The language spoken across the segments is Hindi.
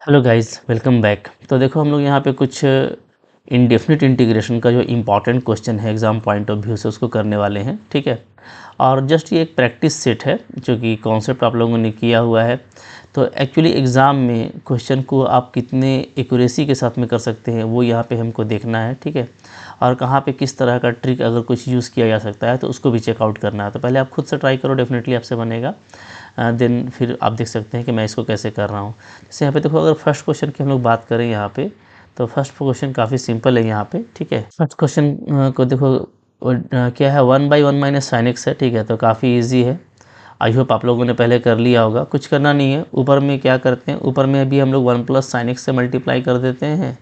Hello guys, welcome back. तो देखो हम लोग यहाँ पे कुछ इंडेफिनिट इंटीग्रेशन का जो इम्पॉर्टेंट क्वेश्चन है एग्ज़ाम पॉइंट ऑफ व्यू से उसको करने वाले हैं, ठीक है। और जस्ट ये एक प्रैक्टिस सेट है जो कि कॉन्सेप्ट आप लोगों ने किया हुआ है। तो एक्चुअली एग्ज़ाम में क्वेश्चन को आप कितने एक्यूरेसी के साथ में कर सकते हैं वो यहाँ पे हमको देखना है, ठीक है। और कहाँ पे किस तरह का ट्रिक अगर कुछ यूज़ किया जा सकता है तो उसको भी चेकआउट करना है। तो पहले आप खुद से ट्राई करो, डेफिनेटली आपसे बनेगा। देन फिर आप देख सकते हैं कि मैं इसको कैसे कर रहा हूँ। जैसे यहाँ पे देखो, अगर फर्स्ट क्वेश्चन की हम लोग बात करें यहाँ पे, तो फर्स्ट क्वेश्चन काफ़ी सिंपल है यहाँ पे, ठीक है। फर्स्ट क्वेश्चन को देखो, क्या है, 1/1 माइनस साइन एक्स है, ठीक है। तो काफ़ी इजी है। आई होप आप लोगों ने पहले कर लिया होगा। कुछ करना नहीं है, ऊपर में क्या करते हैं, ऊपर में अभी हम लोग 1 प्लस साइन एक्स से मल्टीप्लाई कर देते हैं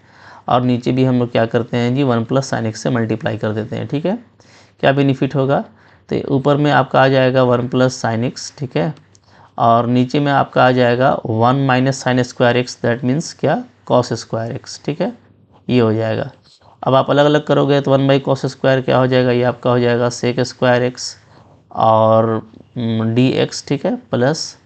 और नीचे भी हम लोग क्या करते हैं जी, 1 प्लस साइन एक्स से मल्टीप्लाई कर देते हैं, ठीक है। क्या बेनिफिट होगा, तो ऊपर में आपका आ जाएगा 1 प्लस साइन एक्स, ठीक है। और नीचे में आपका आ जाएगा 1 minus sine square x, that means क्या, कॉस स्क्वायर एक्स, ठीक है। ये हो जाएगा। अब आप अलग अलग करोगे तो 1/कॉस स्क्वायर क्या हो जाएगा, ये आपका हो जाएगा सेक स्क्वायर एक्स और डी एक्स, ठीक है। प्लस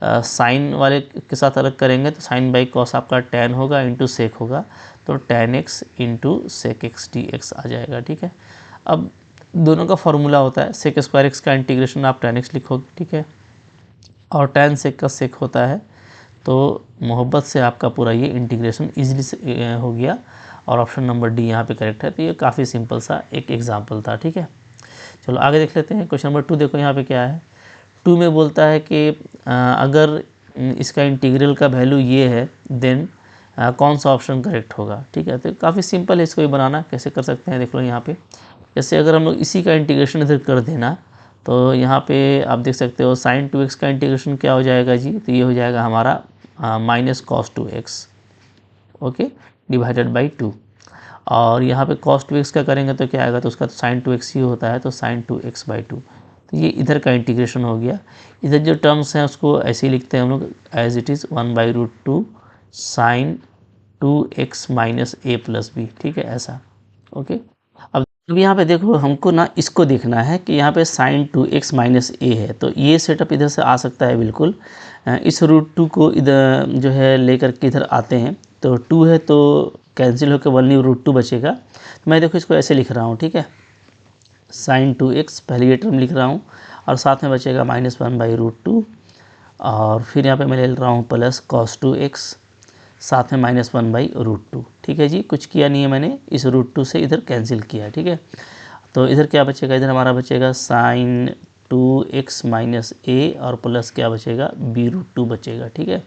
साइन वाले के साथ अलग करेंगे तो साइन बाई कॉस आपका टैन होगा इंटू सेक होगा, तो tan x into sec x d x आ जाएगा, ठीक है। अब दोनों का फॉर्मूला होता है, सेक स्क्वायर एक्स का इंटीग्रेशन आप टैन एक्स लिखोगे, ठीक है, और टैन सेक का सेक होता है। तो मोहब्बत से आपका पूरा ये इंटीग्रेशन इजीली से हो गया और ऑप्शन नंबर डी यहाँ पे करेक्ट है। तो ये काफ़ी सिंपल सा एक एग्जांपल था, ठीक है। चलो आगे देख लेते हैं। क्वेश्चन नंबर 2 देखो यहाँ पे क्या है। 2 में बोलता है कि अगर इसका इंटीग्रल का वैल्यू ये है देन कौन सा ऑप्शन करेक्ट होगा, ठीक है। तो काफ़ी सिंपल है इसको भी बनाना। कैसे कर सकते हैं देख लो यहाँ पे। जैसे अगर हम लोग इसी का इंटीग्रेशन इधर कर देना तो यहाँ पे आप देख सकते हो साइन 2x का इंटीग्रेशन क्या हो जाएगा जी, तो ये हो जाएगा हमारा minus cos 2x, okay, divided by 2। और यहाँ पे cos 2x का करेंगे तो क्या आएगा, तो उसका तो साइन 2x ही होता है, तो साइन 2x/2। तो ये इधर का इंटीग्रेशन हो गया। इधर जो टर्म्स हैं उसको ऐसे ही लिखते हैं हम लोग as it is 1/√2 sine 2x minus a plus B, ठीक है, ऐसा, ओके। अब यहाँ पे देखो, हमको ना इसको देखना है कि यहाँ पे साइन 2x माइनस ए है, तो ये सेटअप इधर से आ सकता है बिल्कुल। इस √2 को इधर जो है लेकर के इधर आते हैं, तो 2 है तो कैंसिल होकर ओनली √2 बचेगा। तो मैं देखो इसको ऐसे लिख रहा हूँ, ठीक है, साइन 2x पहले ये टर्म लिख रहा हूँ और साथ में बचेगा -1/√2 और फिर यहाँ पे मैं ले रहा हूँ प्लस कॉस 2x साथ में -1/√2, ठीक है जी। कुछ किया नहीं है मैंने, इस √2 से इधर कैंसिल किया, ठीक है। तो इधर क्या बचेगा, इधर हमारा बचेगा साइन 2x माइनस ए और प्लस क्या बचेगा, b√2 बचेगा, ठीक है।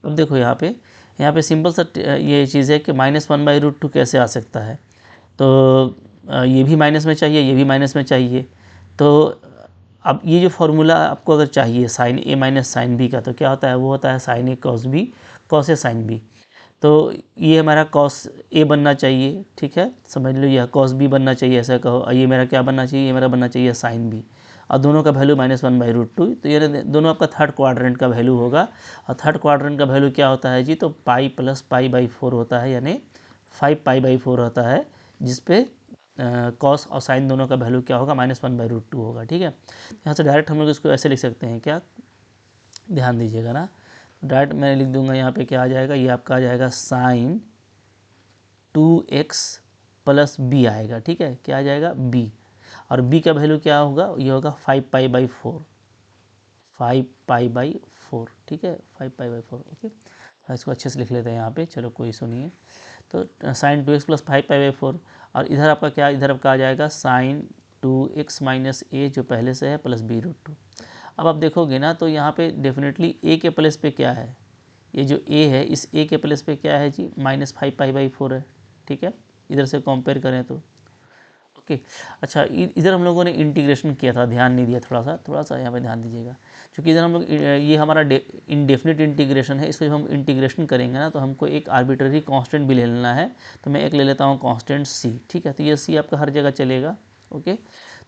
अब देखो यहाँ पे सिंपल सा ये चीज़ है कि -1/√2 कैसे आ सकता है। तो ये भी माइनस में चाहिए, ये भी माइनस में चाहिए। तो अब ये जो फार्मूला आपको अगर चाहिए साइन ए माइनस साइन बी का, तो क्या होता है, वो होता है sign A cos B cos A sine B. तो ये हमारा कॉस ए बनना चाहिए, ठीक है, समझ लो, यह कॉस बी बनना चाहिए, ऐसा कहो। और ये मेरा क्या बनना चाहिए, ये मेरा बनना चाहिए साइन बी। और दोनों का वैल्यू -1/√2, तो ये दोनों आपका थर्ड क्वाड्रेंट का वैल्यू होगा। और थर्ड क्वाड्रेंट का वैल्यू क्या होता है जी, तो पाई प्लस पाई/4 होता है, यानी 5 पाई/4 होता है, जिसपे कॉस और साइन दोनों का वैल्यू क्या होगा, -1/√2 होगा, ठीक है। यहाँ से डायरेक्ट हम लोग इसको ऐसे लिख सकते हैं, क्या, ध्यान दीजिएगा ना। डायरेक्ट मैं लिख दूंगा यहाँ पे क्या आ जाएगा, ये आपका आ जाएगा साइन 2x प्लस बी आएगा, ठीक है, क्या आ जाएगा, b। और b का वैल्यू क्या होगा, ये होगा 5 पाई/4, 5 पाई/4, ठीक है, 5 पाई/4, ओके। इसको अच्छे से लिख लेते हैं यहाँ पे, चलो कोई सुनिए। तो साइन 2x प्लस 5 पाई/4 और इधर आपका क्या, इधर आपका आ जाएगा साइन 2x माइनस ए जो पहले से है प्लस b√2। अब आप देखोगे ना तो यहाँ पे डेफिनेटली a के प्लेस पे क्या है, ये जो a है इस a के प्लेस पे क्या है जी, -5 पाई/4 है, ठीक है। इधर से कंपेयर करें तो ओके। अच्छा, इधर हम लोगों ने इंटीग्रेशन किया था, ध्यान नहीं दिया, थोड़ा सा यहाँ पे ध्यान दीजिएगा। क्योंकि इधर हम लोग ये हमारा इनडेफिनिट इंटीग्रेशन है, इसको जब हम इंटीग्रेशन करेंगे ना तो हमको एक आर्बिट्ररी कांस्टेंट भी ले लेना है। तो मैं एक ले लेता हूँ कांस्टेंट c, ठीक है। तो ये c आपका हर जगह चलेगा, ओके।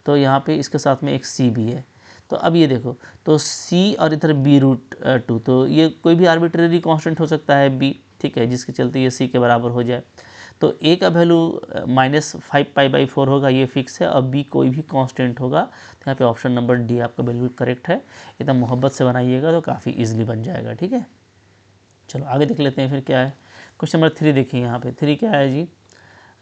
तो यहाँ पे इसके साथ में एक c भी है। तो अब ये देखो, तो c और इधर b√2, तो ये कोई भी आर्बिट्ररी कांस्टेंट हो सकता है b, ठीक है, जिसके चलते ये c के बराबर हो जाए। तो a का वैल्यू -5 पाई/4 होगा, ये फिक्स है, और b कोई भी कांस्टेंट होगा। तो यहाँ पे ऑप्शन नंबर डी आपका बिल्कुल करेक्ट है। एकदम मोहब्बत से बनाइएगा तो काफ़ी इजीली बन जाएगा, ठीक है। चलो आगे देख लेते हैं फिर क्या है। क्वेश्चन नंबर 3 देखिए, यहाँ पे 3 क्या है जी।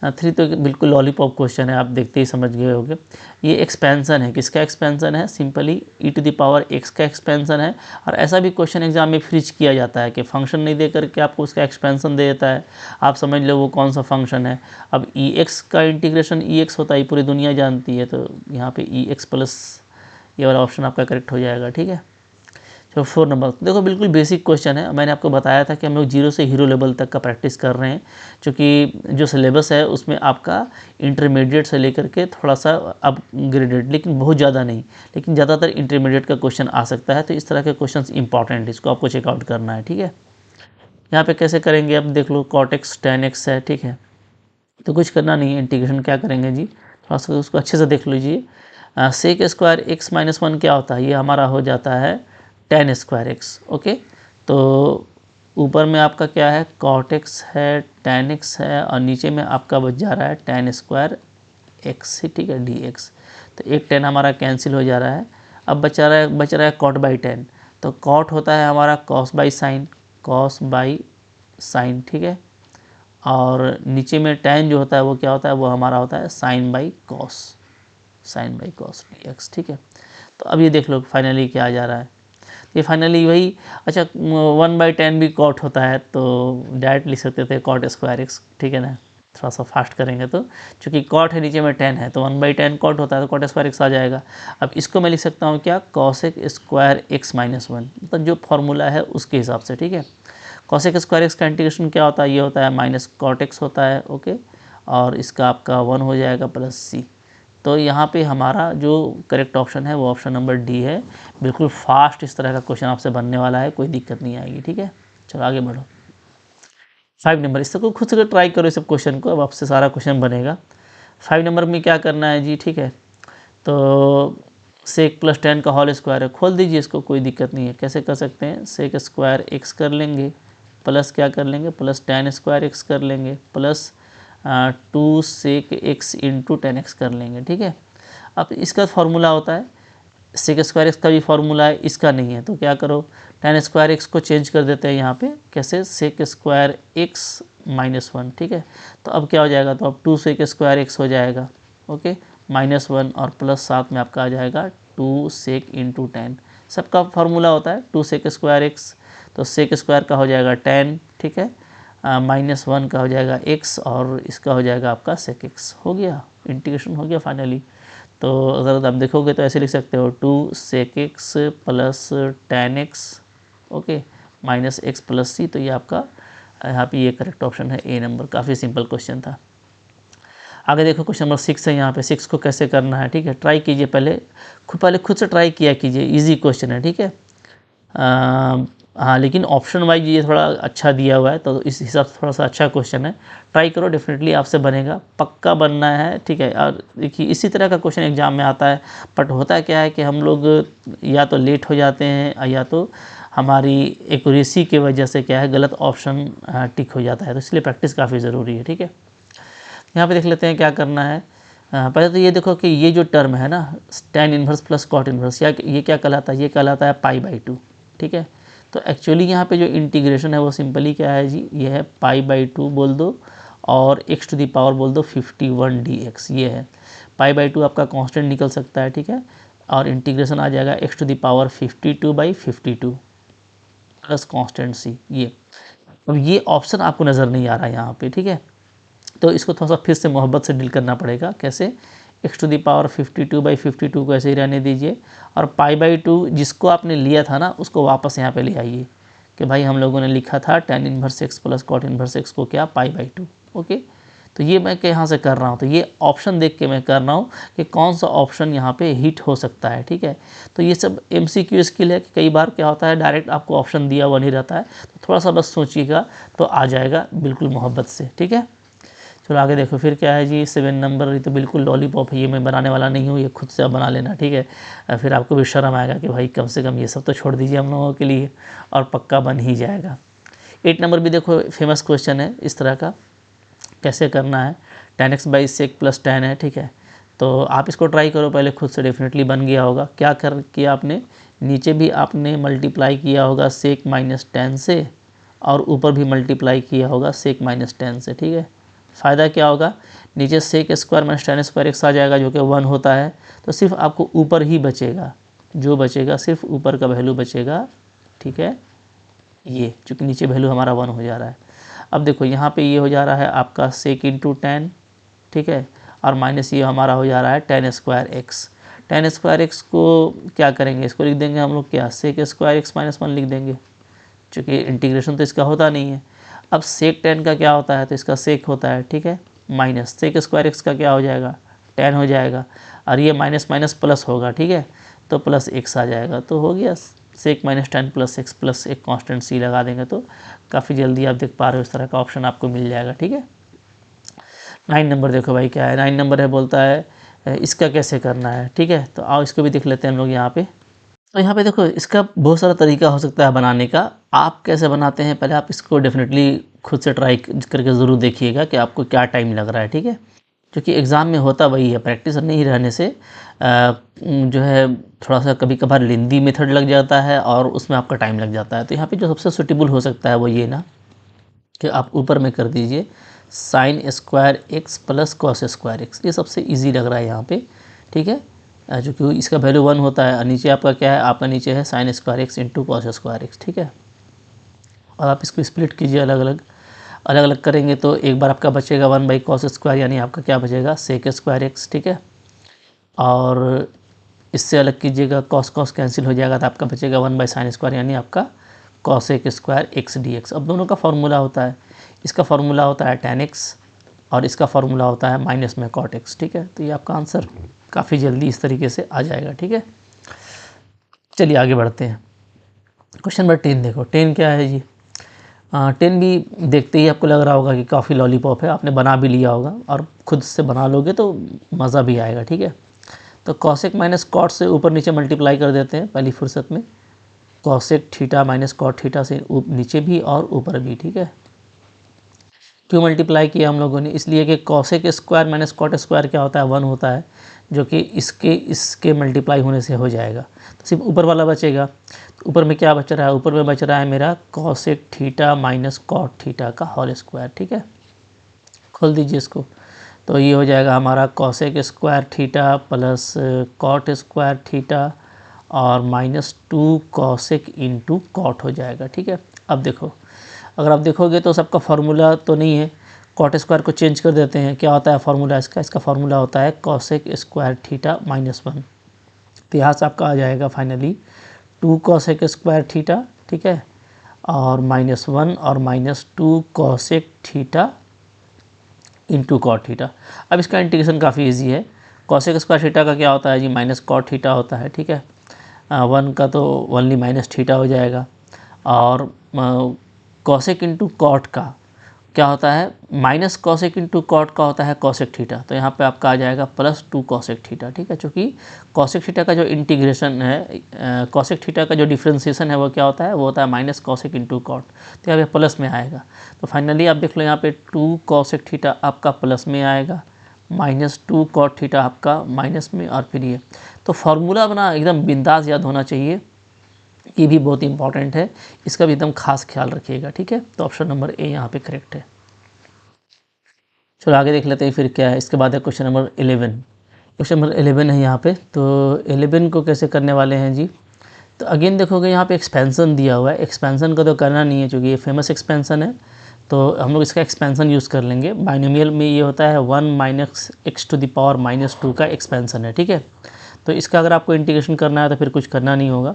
3 तो बिल्कुल लॉलीपॉप क्वेश्चन है, आप देखते ही समझ गए होंगे। ये एक्सपेंसन है, किसका एक्सपेंसन है? सिंपली e⁻x का एक्सपेंसन है। और ऐसा भी क्वेश्चन एग्जाम में फ्रिज किया जाता है कि फंक्शन नहीं दे करके आपको उसका एक्सपेंसन दे देता है, आप समझ लो वो कौन सा फंक्शन है। अब ex का इंटीग्रेशन ex होता है, पूरी दुनिया जानती है, तो यहाँ पे ex प्लस ये वाला ऑप्शन आपका करेक्ट हो जाएगा, ठीक है। चलो 4 नंबर देखो, बिल्कुल बेसिक क्वेश्चन है। मैंने आपको बताया था कि हम लोग 0 से हीरो लेवल तक का प्रैक्टिस कर रहे हैं, क्योंकि जो सिलेबस है उसमें आपका इंटरमीडिएट से लेकर के थोड़ा सा अपग्रेडेड, लेकिन बहुत ज़्यादा नहीं, लेकिन ज़्यादातर इंटरमीडिएट का क्वेश्चन आ सकता है। तो इस तरह के क्वेश्चन इंपॉर्टेंट, इसको आपको चेकआउट करना है, ठीक है। यहाँ पर कैसे करेंगे, अब देख लो, cot x tan x है, ठीक है। तो कुछ करना नहीं है, इंटीग्रेशन क्या करेंगे जी, थोड़ा सा उसको अच्छे से देख लीजिए। sec स्क्वायर x माइनस 1 क्या होता है, ये हमारा हो जाता है tan स्क्वायर x, ओके। तो ऊपर में आपका क्या है, cot x है, tan x है, और नीचे में आपका बच जा रहा है tan स्क्वायर x, ठीक है, dx। तो एक tan हमारा कैंसिल हो जा रहा है। अब बच रहा है cot बाई tan। तो cot होता है हमारा cos बाई साइन, ठीक है। और नीचे में tan जो होता है वो क्या होता है, वो हमारा होता है साइन बाई कॉस dx, ठीक है। तो अब ये देख लो फाइनली क्या आ जा रहा है, ये फाइनली वही, अच्छा 1/10 भी cot होता है, तो डायरेक्ट लिख सकते थे cot स्क्वायर x, ठीक है ना। थोड़ा सा फास्ट करेंगे तो, चूँकि cot है नीचे में tan है, तो 1/10 cot होता है, तो cot स्क्वायर x आ जाएगा। अब इसको मैं लिख सकता हूँ क्या, cosec स्क्वायर x माइनस 1, मतलब जो फॉर्मूला है उसके हिसाब से, ठीक है। cosec स्क्वायर x का इंटीग्रेशन क्या होता है, ये होता है माइनस cot x होता है, ओके। और इसका आपका 1 हो जाएगा प्लस c। तो यहाँ पे हमारा जो करेक्ट ऑप्शन है वो ऑप्शन नंबर डी है। बिल्कुल फास्ट इस तरह का क्वेश्चन आपसे बनने वाला है, कोई दिक्कत नहीं आएगी, ठीक है। चलो आगे बढ़ो। 5 नंबर, इस तक खुद से ट्राई करो इस सब क्वेश्चन को, अब आपसे सारा क्वेश्चन बनेगा। 5 नंबर में क्या करना है जी, ठीक है। तो सेक प्लस tan का होल स्क्वायर है, खोल दीजिए इसको, कोई दिक्कत नहीं है। कैसे कर सकते हैं, सेक स्क्वायर x कर लेंगे, प्लस क्या कर लेंगे, प्लस tan स्क्वायर x कर लेंगे, प्लस 2 सेक x इंटू tan x कर लेंगे, ठीक है। अब इसका फार्मूला होता है, सेक स्क्वायर x का भी फार्मूला है, इसका नहीं है, तो क्या करो, tan स्क्वायर x को चेंज कर देते हैं यहाँ पे, कैसे, सेक स्क्वायर x माइनस 1, ठीक है। तो अब क्या हो जाएगा, तो अब 2 सेक स्क्वायर x हो जाएगा, ओके, माइनस 1 और प्लस साथ में आपका आ जाएगा 2 सेक इंटू tan। सबका फार्मूला होता है 2 सेक स्क्वायर x, तो सेक स्क्वायर का हो जाएगा tan, ठीक है, माइनस 1 का हो जाएगा x, और इसका हो जाएगा आपका सेक x। हो गया, इंटीग्रेशन हो गया फाइनली। तो अगर आप देखोगे तो ऐसे लिख सकते हो 2 सेक x plus tan x, okay, minus x plus c। तो ये आपका यहाँ पे ये करेक्ट ऑप्शन है, ए नंबर। काफ़ी सिंपल क्वेश्चन था। आगे देखो क्वेश्चन नंबर 6 है, यहाँ पे 6 को कैसे करना है, ठीक है। ट्राई कीजिए, पहले खुद से ट्राई किया कीजिए, इजी क्वेश्चन है, ठीक है। हाँ, लेकिन ऑप्शन वाइज ये थोड़ा अच्छा दिया हुआ है, तो इस हिसाब से थोड़ा सा अच्छा क्वेश्चन है। ट्राई करो, डेफिनेटली आपसे बनेगा, पक्का बनना है, ठीक है। और देखिए इसी तरह का क्वेश्चन एग्जाम में आता है, बट होता क्या है कि हम लोग या तो लेट हो जाते हैं, या तो हमारी एक्यूरेसी की वजह से क्या है, गलत ऑप्शन टिक हो जाता है, तो इसलिए प्रैक्टिस काफ़ी ज़रूरी है, ठीक है। यहाँ पे देख लेते हैं क्या करना है। पहले तो ये देखो कि ये जो टर्म है ना, tan inverse plus cot inverse, या ये क्या कहलाता है, ये कहलाता है π/2, ठीक है। तो एक्चुअली यहाँ पे जो इंटीग्रेशन है वो सिंपली क्या है जी, ये है π/2 बोल दो, और x टू दी पावर बोल दो 51 dx, ये है π/2 आपका कांस्टेंट निकल सकता है, ठीक है। और इंटीग्रेशन आ जाएगा x टू दी पावर 52/52 प्लस कांस्टेंट c, ये। अब ये ऑप्शन आपको नज़र नहीं आ रहा है यहाँ पे, ठीक है। तो इसको थोड़ा सा फिर से मोहब्बत से डील करना पड़ेगा। कैसे, x टू दी पावर 52/52 को ऐसे ही रहने दीजिए, और π/2 जिसको आपने लिया था ना उसको वापस यहाँ पे ले आइए, कि भाई हम लोगों ने लिखा था tan inverse x plus cot inverse x को क्या, π/2, ओके। तो ये मैं यहाँ से कर रहा हूँ, तो ये ऑप्शन देख के मैं कर रहा हूँ कि कौन सा ऑप्शन यहाँ पे हिट हो सकता है, ठीक है। तो ये सब MCQ स्किल है कि कई बार क्या होता है, डायरेक्ट आपको ऑप्शन दिया हुआ नहीं रहता है, तो थोड़ा सा बस सोचिएगा तो आ जाएगा बिल्कुल मोहब्बत से, ठीक है। चलो आगे देखो फिर क्या है जी, 7 नंबर। ये तो बिल्कुल लॉलीपॉप है, ये मैं बनाने वाला नहीं हूँ, ये खुद से बना लेना, ठीक है। फिर आपको भी शर्म आएगा कि भाई कम से कम ये सब तो छोड़ दीजिए हम लोगों के लिए, और पक्का बन ही जाएगा। 8 नंबर भी देखो फेमस क्वेश्चन है इस तरह का, कैसे करना है, tan x/sec प्लस tan है, ठीक है। तो आप इसको ट्राई करो पहले खुद से, डेफिनेटली बन गया होगा। क्या कर किया आपने, नीचे भी आपने मल्टीप्लाई किया होगा sec माइनस tan से, और ऊपर भी मल्टीप्लाई किया होगा सेक माइनस टेन से, ठीक है। फ़ायदा क्या होगा, नीचे sec square minus tan square x आ जाएगा जो कि 1 होता है, तो सिर्फ आपको ऊपर ही बचेगा, जो बचेगा सिर्फ ऊपर का वैल्यू बचेगा, ठीक है। ये चूँकि नीचे वैल्यू हमारा 1 हो जा रहा है। अब देखो यहाँ पे ये हो जा रहा है आपका सेक इंटू टेन, ठीक है, और माइनस ये हमारा हो जा रहा है ten square x. Ten square x को क्या करेंगे, इसको लिख देंगे हम लोग क्या, सेक स्क्वायर एक्स माइनस 1 लिख देंगे, चूँकि इंटीग्रेशन तो इसका होता नहीं है। अब सेक टेन का क्या होता है, तो इसका सेक होता है, ठीक है, माइनस सेक स्क्वायर एक्स का क्या हो जाएगा, टेन हो जाएगा, और ये माइनस माइनस प्लस होगा, ठीक है, तो प्लस एक्स आ जाएगा, तो हो गया sec minus ten plus X plus एक कांस्टेंट सी लगा देंगे तो काफ़ी जल्दी आप देख पा रहे हो इस तरह का ऑप्शन आपको मिल जाएगा, ठीक है। 9 नंबर देखो भाई क्या है, 9 नंबर है, बोलता है इसका कैसे करना है, ठीक है। तो आओ इसको भी देख लेते हैं हम लोग यहाँ पे। तो यहाँ पे देखो इसका बहुत सारा तरीका हो सकता है बनाने का, आप कैसे बनाते हैं पहले आप इसको डेफिनेटली खुद से ट्राई करके ज़रूर देखिएगा कि आपको क्या टाइम लग रहा है, ठीक है। क्योंकि एग्ज़ाम में होता वही है, प्रैक्टिस नहीं रहने से जो है थोड़ा सा कभी कभार लेंदी मेथड लग जाता है और उसमें आपका टाइम लग जाता है। तो यहाँ पे जो सबसे सूटेबल हो सकता है वो ये ना कि आप ऊपर में कर दीजिए sine square x plus cos square x, ये सबसे इजी लग रहा है यहाँ पे, ठीक है, जो कि इसका वैल्यू 1 होता है। और नीचे आपका क्या है, आपका नीचे है sine square x into cos square x, ठीक है। और आप इसको स्प्लिट कीजिए अलग अलग करेंगे तो एक बार आपका बचेगा 1 बाई कॉस स्क्वायर, यानी आपका क्या बचेगा सेक स्क्वायर एक्स, ठीक है। और इससे अलग कीजिएगा कॉस कॉस कैंसिल हो जाएगा तो आपका बचेगा 1 बाई साइन स्क्वायर, यानी आपका cosec square x d x. अब दोनों का फार्मूला होता है, इसका फार्मूला होता है tan x और इसका फार्मूला होता है माइनस में cot x, ठीक है। तो ये आपका आंसर काफ़ी जल्दी इस तरीके से आ जाएगा, ठीक है। चलिए आगे बढ़ते हैं। क्वेश्चन नंबर 10 देखो, 10 क्या है जी, 10 भी देखते ही आपको लग रहा होगा कि काफ़ी लॉलीपॉप है, आपने बना भी लिया होगा और ख़ुद से बना लोगे तो मज़ा भी आएगा, ठीक है। तो कॉसेक माइनस कॉट से ऊपर नीचे मल्टीप्लाई कर देते हैं पहली फुर्सत में, cosec theta minus cot theta से नीचे भी और ऊपर भी, ठीक है। क्यों मल्टीप्लाई किया हम लोगों ने, इसलिए कि cosec square minus cot square क्या होता है 1 होता है, जो कि इसके मल्टीप्लाई होने से हो जाएगा, तो सिर्फ ऊपर वाला बचेगा। तो ऊपर में क्या बच रहा है, ऊपर में बच रहा है मेरा cosec theta minus cot theta का होल स्क्वायर, ठीक है। खोल दीजिए इसको, तो ये हो जाएगा हमारा cosec square theta plus cot square theta और -2 कॉसेक इंटू कॉट हो जाएगा, ठीक है। अब देखो अगर आप देखोगे तो सबका फार्मूला तो नहीं है, कॉट स्क्वायर को चेंज कर देते हैं, क्या होता है फार्मूला इसका फार्मूला होता है कॉसेक स्क्वायर थीटा -1। तो यहाँ से आपका आ जाएगा फाइनली 2 कॉसेक स्क्वायर थीटा, ठीक है, और -1 और -2 cosec theta into cot theta. अब इसका इंटीग्रेशन काफ़ी इजी है, कॉसेक स्क्वायर थीटा का क्या होता है जी माइनस कॉट थीटा होता है, ठीक है। 1 का तो ओनली माइनस थीटा हो जाएगा, और कॉसेक इंटू कॉट का क्या होता है, माइनस कॉसेक इंटू कॉट का होता है कॉसेक थीटा, तो यहाँ पे आपका आ जाएगा +2 कॉसेक थीटा, ठीक है। चूँकि कॉसेक थीटा का जो इंटीग्रेशन है, कॉसेक थीटा का जो डिफ्रेंसिएशन है वो क्या होता है, वो होता है माइनस कॉसेक इंटू कॉट, तो यहाँ पे प्लस में आएगा। तो फाइनली आप देख लो यहाँ पे 2 कॉसेक थीटा आपका प्लस में आएगा, -2 कॉट थीटा आपका माइनस में, और फिर ये तो फार्मूला अपना एकदम बिंदास याद होना चाहिए, ये भी बहुत इंपॉर्टेंट है, इसका भी एकदम खास ख्याल रखिएगा, ठीक है। तो ऑप्शन नंबर ए यहाँ पे करेक्ट है। चलो आगे देख लेते हैं फिर क्या है, इसके बाद है क्वेश्चन नंबर 11। क्वेश्चन नंबर 11 है यहाँ पे, तो 11 को कैसे करने वाले हैं जी। तो अगेन देखोगे यहाँ पे एक्सपेंसन दिया हुआ है, एक्सपेंसन का तो करना नहीं है क्योंकि ये फेमस एक्सपेंसन है, तो हम लोग इसका एक्सपेंसन यूज़ कर लेंगे। बाइनोमियल में ये होता है 1 - x⁻² का एक्सपेंसन है, ठीक है। तो इसका अगर आपको इंटीग्रेशन करना है तो फिर कुछ करना नहीं होगा,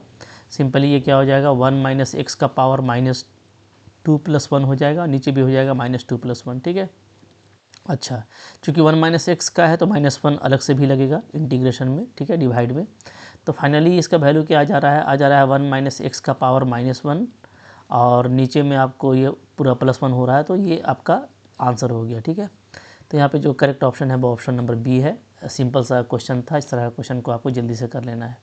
सिंपली ये क्या हो जाएगा 1 - x का पावर -2 + 1 हो जाएगा, नीचे भी हो जाएगा -2 + 1, ठीक है। अच्छा, चूँकि 1 - x का है तो -1 अलग से भी लगेगा इंटीग्रेशन में, ठीक है, डिवाइड में। तो फाइनली इसका वैल्यू क्या आ जा रहा है, 1 - x का पावर -1, और नीचे में आपको ये पूरा +1 हो रहा है, तो ये आपका आंसर हो गया, ठीक है। तो यहाँ पे जो करेक्ट ऑप्शन है वो ऑप्शन नंबर बी है। सिंपल सा क्वेश्चन था, इस तरह का क्वेश्चन को आपको जल्दी से कर लेना है।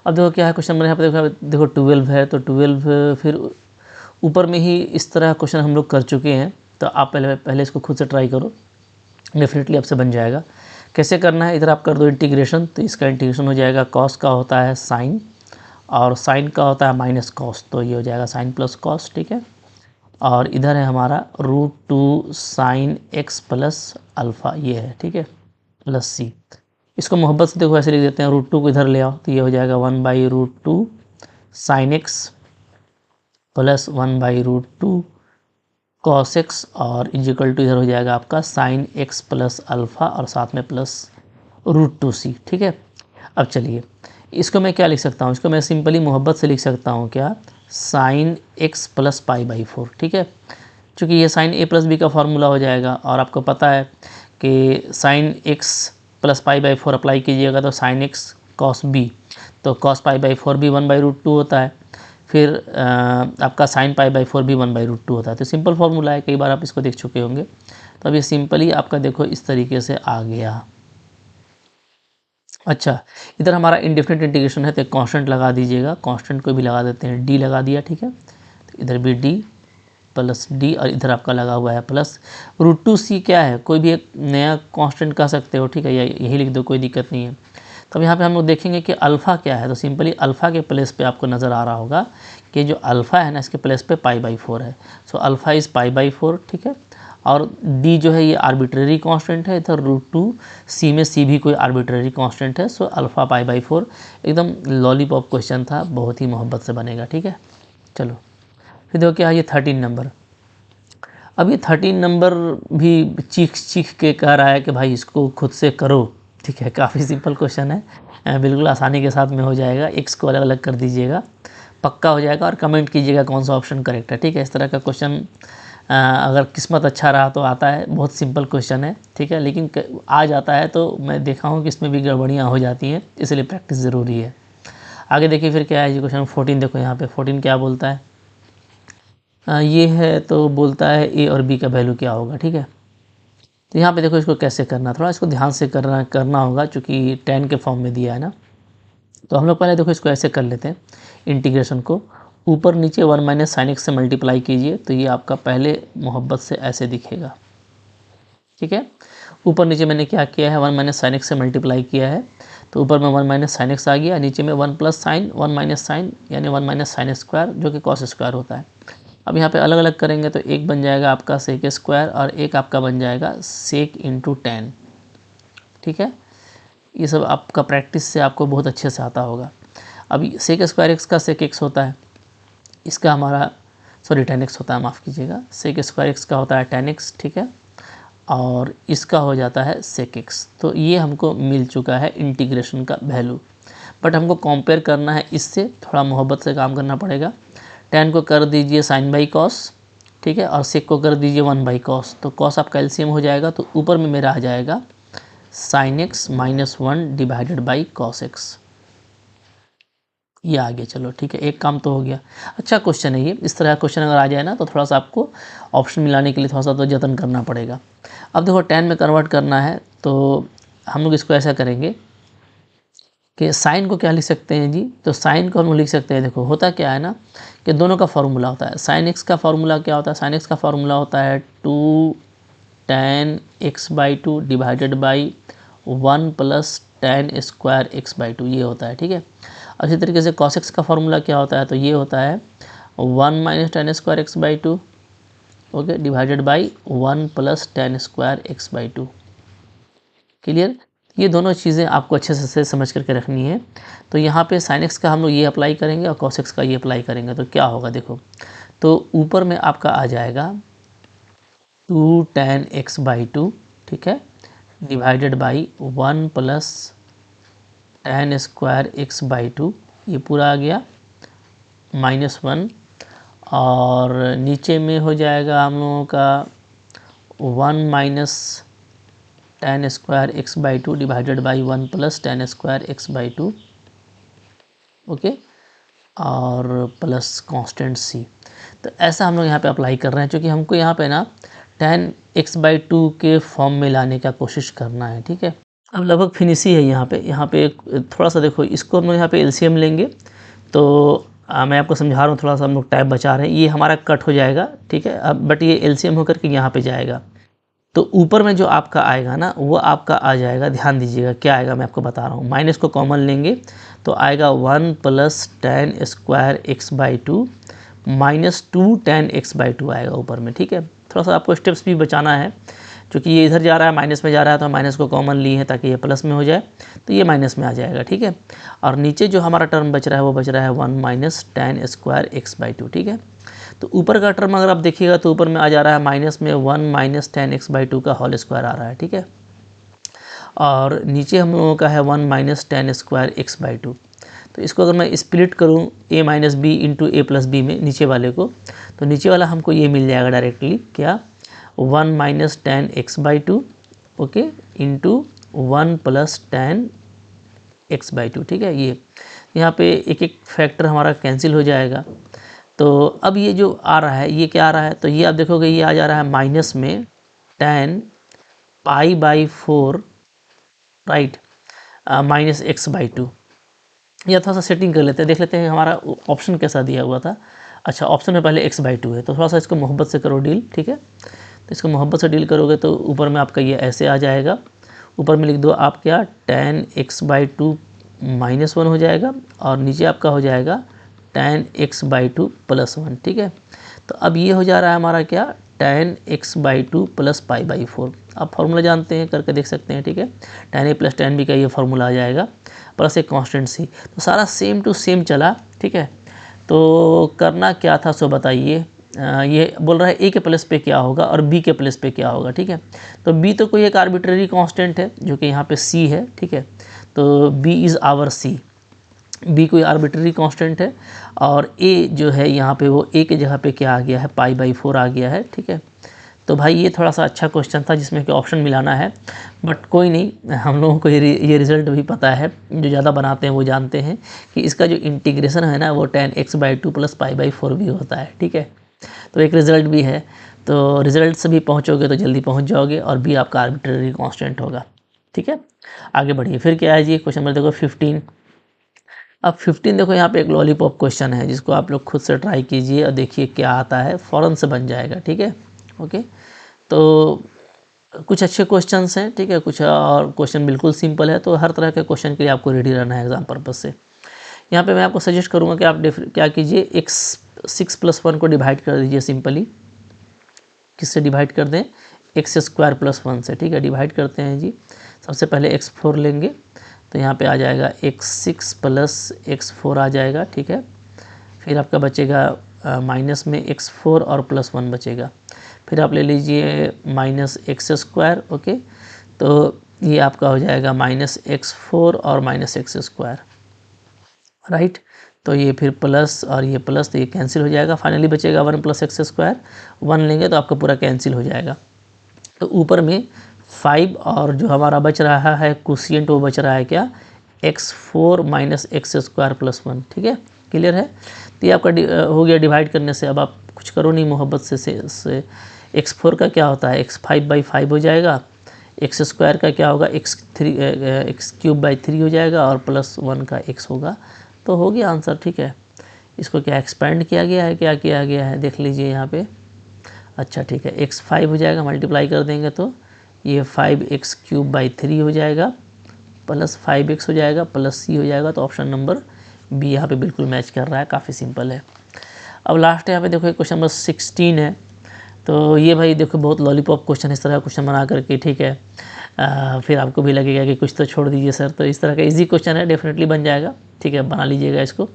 अब देखो क्या है क्वेश्चन नंबर यहाँ पे देखो 12 है, तो 12 फिर ऊपर में ही इस तरह क्वेश्चन हम लोग कर चुके हैं, तो आप पहले इसको खुद से ट्राई करो, डेफिनेटली आपसे बन जाएगा। कैसे करना है, इधर आप कर दो इंटीग्रेशन, तो इसका इंटीग्रेशन हो जाएगा कॉस का होता है साइन, और साइन का होता है माइनस कॉस, तो ये हो जाएगा साइन प्लस कॉस, ठीक है। और इधर है हमारा √2 साइन एक्स प्लस अल्फ़ा, ये है, ठीक है, प्लस सी। इसको मोहब्बत से देखो ऐसे लिख देते हैं, √2 को इधर ले आओ तो ये हो जाएगा 1/√2 sine x plus 1/√2 cos x और इजिकल टू इधर हो जाएगा आपका साइन एक्स प्लस अल्फ़ा और साथ में प्लस √2c, ठीक है। अब चलिए इसको मैं क्या लिख सकता हूँ, इसको मैं सिंपली मोहब्बत से लिख सकता हूँ क्या, साइन एक्स प्लस π/4, ठीक है। चूँकि ये साइन a प्लस बी का फार्मूला हो जाएगा और आपको पता है कि साइन एक्स प्लस π/4 अप्लाई कीजिएगा तो साइन एक्स कॉस बी, तो कॉस π/4 भी 1/√2 होता है, फिर आपका साइन π/4 भी 1/√2 होता है। तो सिंपल फार्मूला है, कई बार आप इसको देख चुके होंगे। तो अब ये सिंपली आपका देखो इस तरीके से आ गया। अच्छा, इधर हमारा इंडेफिनिट इंटीग्रेशन है तो एक कांस्टेंट लगा दीजिएगा, कांस्टेंट को भी लगा देते हैं, डी लगा दिया, ठीक है। तो इधर भी डी प्लस डी और इधर आपका लगा हुआ है प्लस √2c, क्या है, कोई भी एक नया कांस्टेंट कह सकते हो, ठीक है, या यही लिख दो, कोई दिक्कत नहीं है। तब यहाँ पे हम लोग देखेंगे कि अल्फ़ा क्या है, तो सिंपली अल्फ़ा के प्लेस पे आपको नज़र आ रहा होगा कि जो अल्फ़ा है ना इसके प्लेस पे π/4 है। सो अल्फ़ा इज़ π/4, ठीक है। और डी जो है ये आर्बिट्रेरी कांस्टेंट है, इधर √2c में सी भी कोई आर्बिट्रेरी कांस्टेंट है। सो अल्फ़ा π/4 एकदम लॉलीपॉप क्वेश्चन था, बहुत ही मोहब्बत से बनेगा, ठीक है। चलो फिर देखो क्या है, ये 13 नंबर। अब ये 13 नंबर भी चीख चीख के कह रहा है कि भाई इसको खुद से करो, ठीक है। काफ़ी सिंपल क्वेश्चन है, बिल्कुल आसानी के साथ में हो जाएगा। एक्स को अलग अलग कर दीजिएगा, पक्का हो जाएगा, और कमेंट कीजिएगा कौन सा ऑप्शन करेक्ट है, ठीक है। इस तरह का क्वेश्चन अगर किस्मत अच्छा रहा तो आता है, बहुत सिंपल क्वेश्चन है, ठीक है। लेकिन आ जाता है तो मैं देखा हूँ कि इसमें भी गड़बड़ियाँ हो जाती हैं, इसलिए प्रैक्टिस ज़रूरी है। आगे देखिए फिर क्या है जी, क्वेश्चन 14 देखो यहाँ पे 14 क्या बोलता है, ये है तो बोलता है ए और बी का वैल्यू क्या होगा, ठीक है। तो यहाँ पे देखो इसको कैसे करना, थोड़ा इसको ध्यान से करना होगा, चूँकि 10 के फॉर्म में दिया है ना। तो हम लोग पहले देखो इसको ऐसे कर लेते हैं, इंटीग्रेशन को ऊपर नीचे 1 - sin x से मल्टीप्लाई कीजिए, तो ये आपका पहले मोहब्बत से ऐसे दिखेगा, ठीक है। ऊपर नीचे मैंने क्या किया है, 1 - sin x से मल्टीप्लाई किया है, तो ऊपर में 1 - sin x आ गया, नीचे में 1 + sin 1 - sin यानी 1 - sin स्क्वायर जो कि cos स्क्वायर होता है। अब यहाँ पे अलग अलग करेंगे तो एक बन जाएगा आपका सेक स्क्वायर और एक आपका बन जाएगा सेक × 10, ठीक है। ये सब आपका प्रैक्टिस से आपको बहुत अच्छे से आता होगा। अभी सेक स्क्वायर एक्स का सेक एक्स होता है, इसका हमारा सॉरी 10x होता है, माफ़ कीजिएगा। सेक स्क्वायर एक्स का होता है 10x, ठीक है, और इसका हो जाता है सेक एक्स। तो ये हमको मिल चुका है इंटीग्रेशन का वैल्यू, बट हमको कंपेयर करना है इससे, थोड़ा मोहब्बत से काम करना पड़ेगा। 10 को कर दीजिए साइन बाई कॉस, ठीक है, और सेक को कर दीजिए 1/cos, तो कॉस आपका एलसीएम हो जाएगा, तो ऊपर में मेरा आ जाएगा sine x -1 divided by cos x, ये आ गया। चलो ठीक है, एक काम तो हो गया। अच्छा क्वेश्चन है ये, इस तरह का क्वेश्चन अगर आ जाए ना तो थोड़ा सा आपको ऑप्शन मिलाने के लिए थोड़ा सा तो जतन करना पड़ेगा। अब देखो 10 में कन्वर्ट करना है तो हम लोग इसको ऐसा करेंगे कि साइन को क्या लिख सकते हैं जी, तो साइन को हम लिख सकते हैं, देखो होता क्या है ना कि दोनों का फार्मूला होता है। साइन एक्स का फार्मूला क्या होता है, साइन एक्स का फार्मूला होता है 2 tan x/2 divided by 1 + tan square x/2, ये होता है, ठीक है। और इसी तरीके से cos x का फार्मूला क्या होता है, तो ये होता है 1 - tan square x/2, okay, divided by 1 + tan square x/2। Clear, ये दोनों चीज़ें आपको अच्छे से समझ करके रखनी है। तो यहाँ पे sin x का हम लोग ये अप्लाई करेंगे और cos x का ये अप्लाई करेंगे, तो क्या होगा देखो, तो ऊपर में आपका आ जाएगा 2 tan x/2, ठीक है, divided by 1 + tan square x/2, ये पूरा आ गया -1, और नीचे में हो जाएगा हम लोगों का 1 - tan square x/2 divided by 1 + tan square x/2, okay, और प्लस कांस्टेंट c। तो ऐसा हम लोग यहाँ पे अप्लाई कर रहे हैं, क्योंकि हमको यहाँ पे ना tan x/2 के फॉर्म में लाने का कोशिश करना है, ठीक है। अब लगभग फिनिश ही है यहाँ पे थोड़ा सा देखो, इसको हम लोग यहाँ पे एलसीएम लेंगे, तो मैं आपको समझा रहा हूँ, थोड़ा सा हम लोग टाइम बचा रहे हैं, ये हमारा कट हो जाएगा, ठीक है। अब बट ये एलसीएम होकर के यहाँ पे जाएगा, तो ऊपर में जो आपका आएगा ना वो आपका आ जाएगा, ध्यान दीजिएगा क्या आएगा, मैं आपको बता रहा हूँ। माइनस को कॉमन लेंगे तो आएगा 1 + tan square x/2 -2 tan x/2 आएगा ऊपर में, ठीक है। थोड़ा सा आपको स्टेप्स भी बचाना है, क्योंकि ये इधर जा रहा है माइनस में जा रहा है, तो माइनस को कॉमन ली है ताकि ये प्लस में हो जाए, तो ये माइनस में आ जाएगा, ठीक है। और नीचे जो हमारा टर्म बच रहा है वो बच रहा है 1 - tan स्क्वायर x/2, ठीक है। तो ऊपर का टर्म अगर आप देखिएगा तो ऊपर में आ जा रहा है माइनस में 1 - tan x/2 का होल स्क्वायर आ रहा है, ठीक है। और नीचे हम लोगों का है 1 - tan स्क्वायर x/2। तो इसको अगर मैं स्प्लिट करूँ a - b इंटू a+b में नीचे वाले को, तो नीचे वाला हमको ये मिल जाएगा डायरेक्टली, क्या 1 - tan x/2, okay, into 1 + tan x/2, ठीक है। ये यहाँ पे एक एक फैक्टर हमारा कैंसिल हो जाएगा। तो अब ये जो आ रहा है ये क्या आ रहा है, तो ये आप देखोगे ये आ जा रहा है माइनस में tan π/4, राइट, -x/2। या थोड़ा सा सेटिंग कर लेते हैं, देख लेते हैं हमारा ऑप्शन कैसा दिया हुआ था। अच्छा, ऑप्शन में पहले x/2 है, तो थोड़ा सा इसको मोहब्बत से करो डील, ठीक है। तो इसको मोहब्बत से डील करोगे तो ऊपर में आपका ये ऐसे आ जाएगा। ऊपर में लिख दो आप क्या, tan x/2 -1 हो जाएगा, और नीचे आपका हो जाएगा tan x/2 + 1, ठीक है। तो अब ये हो जा रहा है हमारा क्या, tan x/2 + π/4। आप फार्मूला जानते हैं, करके देख सकते हैं, ठीक है। tan a + tan b का ये फार्मूला आ जाएगा, प्लस एक कांस्टेंट सी। तो सारा सेम टू सेम चला, ठीक है। तो करना क्या था सो बताइए। ये बोल रहा है a के प्लस पे क्या होगा और b के प्लस पे क्या होगा, ठीक है। तो b तो कोई एक आर्बिट्रेरी कांस्टेंट है जो कि यहाँ पे c है, ठीक है। तो b is our c, b कोई आर्बिट्रेरी कांस्टेंट है, और a जो है यहाँ पे वो a के जगह पे क्या आ गया है, π/4 आ गया है, ठीक है। तो भाई ये थोड़ा सा अच्छा क्वेश्चन था जिसमें कि ऑप्शन मिलाना है, बट कोई नहीं, हम लोगों को ये रिज़ल्ट भी पता है, जो ज़्यादा बनाते हैं वो जानते हैं कि इसका जो इंटीग्रेशन है ना वो tan x/2 + π/4 भी होता है, ठीक है। तो एक रिज़ल्ट भी है, तो रिज़ल्ट से भी पहुँचोगे तो जल्दी पहुँच जाओगे, और भी आपका आर्बिट्रेरी कांस्टेंट होगा, ठीक है। आगे बढ़िए, फिर क्या है जी, क्वेश्चन नंबर देखो 15। अब 15 देखो, यहाँ पे एक लॉलीपॉप क्वेश्चन है जिसको आप लोग खुद से ट्राई कीजिए और देखिए क्या आता है, फ़ौरन से बन जाएगा, ठीक है, ओके। तो कुछ अच्छे क्वेश्चंस हैं, ठीक है, कुछ और क्वेश्चन बिल्कुल सिंपल है। तो हर तरह के क्वेश्चन के लिए आपको रेडी रहना है एग्जाम पर्पज से। यहाँ पे मैं आपको सजेस्ट करूँगा कि आप क्या कीजिए, x6 + 1 को डिवाइड कर दीजिए सिंपली। किससे डिवाइड कर दें, x² + 1 से, ठीक है। डिवाइड करते हैं जी, सबसे पहले x4 लेंगे, तो यहाँ पे आ जाएगा x6 + x4 आ जाएगा, ठीक है। फिर आपका बचेगा माइनस में x4 और +1 बचेगा। फिर आप ले लीजिए -x², ओके। तो ये आपका हो जाएगा -x4 और -x², राइट। तो ये फिर प्लस और ये प्लस, तो ये कैंसिल हो जाएगा। फाइनली बचेगा 1 + x², 1 लेंगे तो आपका पूरा कैंसिल हो जाएगा। तो ऊपर में 5 और जो हमारा बच रहा है कोशिएंट वो बच रहा है क्या, x4 - x² + 1, ठीक है, क्लियर है। तो ये आपका हो गया डिवाइड करने से। अब आप कुछ करो नहीं, मोहब्बत से x4 का क्या होता है, x5/5 हो जाएगा, x² का क्या होगा, x³/3 हो जाएगा, और +1 का x होगा। तो हो गया आंसर, ठीक है। इसको क्या एक्सपेंड किया गया है, क्या किया गया है, देख लीजिए यहाँ पे। अच्छा, ठीक है, x5 हो जाएगा, मल्टीप्लाई कर देंगे तो ये 5x³/3 हो जाएगा, प्लस 5x हो जाएगा, प्लस c हो जाएगा। तो ऑप्शन नंबर बी यहाँ पे बिल्कुल मैच कर रहा है, काफ़ी सिंपल है। अब लास्ट यहाँ पे देखो क्वेश्चन नंबर 16 है। तो ये भाई देखो बहुत लॉलीपॉप क्वेश्चन, इस तरह का क्वेश्चन बना करके, ठीक है, फिर आपको भी लगेगा कि कुछ तो छोड़ दीजिए सर। तो इस तरह का इजी क्वेश्चन है, डेफिनेटली बन जाएगा, ठीक है, बना लीजिएगा इसको।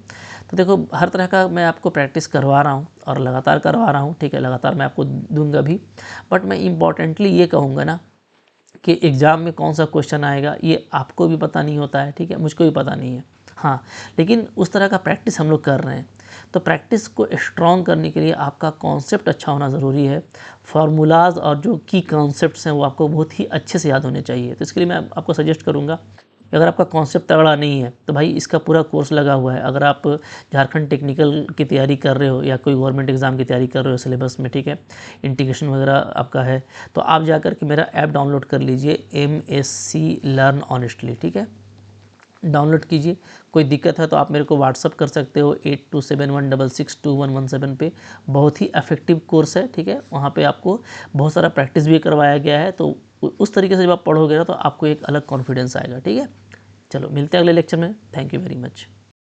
तो देखो हर तरह का मैं आपको प्रैक्टिस करवा रहा हूँ और लगातार करवा रहा हूँ, ठीक है, लगातार मैं आपको दूंगा भी। बट मैं इम्पॉर्टेंटली ये कहूँगा ना कि एग्ज़ाम में कौन सा क्वेश्चन आएगा ये आपको भी पता नहीं होता है, ठीक है, मुझको भी पता नहीं है, हाँ, लेकिन उस तरह का प्रैक्टिस हम लोग कर रहे हैं। तो प्रैक्टिस को स्ट्रॉन्ग करने के लिए आपका कॉन्सेप्ट अच्छा होना ज़रूरी है। फार्मूलाज और जो की कॉन्सेप्ट्स हैं वो आपको बहुत ही अच्छे से याद होने चाहिए। तो इसके लिए मैं आपको सजेस्ट करूँगा, अगर आपका कॉन्सेप्ट तगड़ा नहीं है तो भाई इसका पूरा कोर्स लगा हुआ है। अगर आप झारखंड टेक्निकल की तैयारी कर रहे हो या कोई गवर्नमेंट एग्ज़ाम की तैयारी कर रहे हो सिलेबस में, ठीक है, इंटीग्रेशन वगैरह आपका है, तो आप जा कर के मेरा ऐप डाउनलोड कर लीजिए, MSc लर्न ऑनेस्टली, ठीक है, डाउनलोड कीजिए। कोई दिक्कत है तो आप मेरे को व्हाट्सअप कर सकते हो 8271662117 पे। बहुत ही इफेक्टिव कोर्स है, ठीक है, वहाँ पे आपको बहुत सारा प्रैक्टिस भी करवाया गया है। तो उस तरीके से जब आप पढ़ोगे ना तो आपको एक अलग कॉन्फिडेंस आएगा, ठीक है। चलो मिलते हैं अगले लेक्चर में, थैंक यू वेरी मच।